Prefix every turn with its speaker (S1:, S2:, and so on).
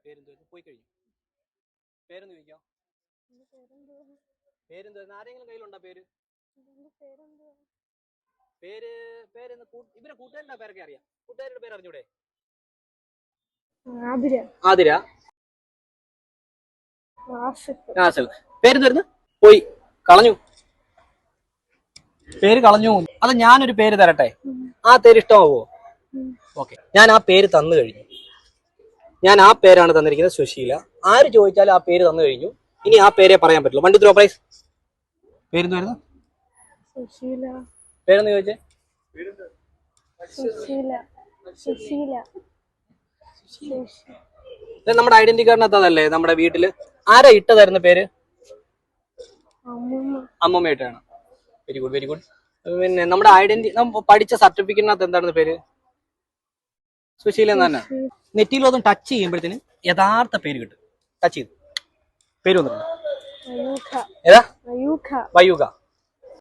S1: പേരെന്തുവായിരുന്നു? പോയി കഴിഞ്ഞു. പേരൊന്ന് ചോദിക്കാം. പേരെന്തുവായിരുന്നു? ആരെങ്കിലും കയ്യിലുണ്ടോ പേര്? പേര് പേരെന്ന് ഇവരെ കൂട്ടുകാരുടെ പേരൊക്കെ അറിയാം. കൂട്ടുകാരുടെ പേര് അറിഞ്ഞൂടെ? ആതിര. പേരെന്തായിരുന്നു? പോയി കളഞ്ഞു. പേര് കളഞ്ഞു. അത് ഞാനൊരു പേര് തരട്ടെ, ആ പേര് ഇഷ്ടമാവോ? ഓക്കെ, ഞാൻ ആ പേര് തന്നു കഴിഞ്ഞു. ഞാൻ ആ പേരാണ് തന്നിരിക്കുന്നത്, സുശീല. ആര് ചോദിച്ചാലും ആ പേര് തന്നു കഴിഞ്ഞു. ഇനി ആ പേരെ പറയാൻ പറ്റുള്ളൂ. വണ്ടി ത്രോ പ്രൈസ്. പേരെന്തായിരുന്നു? പേരെന്ന് ചോദിച്ചേ. നമ്മുടെ ഐഡന്റി കാർഡിനകത്തതല്ലേ? നമ്മുടെ വീട്ടില് ആരാ ഇട്ടതായിരുന്നു പേര്? അമ്മൂമ്മ ഇട്ടാണ്. Very good, very good. പിന്നെ നമ്മുടെ ഐഡന്റി പഠിച്ച സർട്ടിഫിക്കറ്റിനകത്ത് എന്തായിരുന്നു പേര്? സുശീല തന്നെ. നെറ്റിയിലൊന്നും ടച്ച് ചെയ്യുമ്പോഴത്തേന് യഥാർത്ഥ പേര് കിട്ടും. ടച്ച് ചെയ്തു പേര് വന്നിട്ടുണ്ട്. ഏതാ? വയൂക.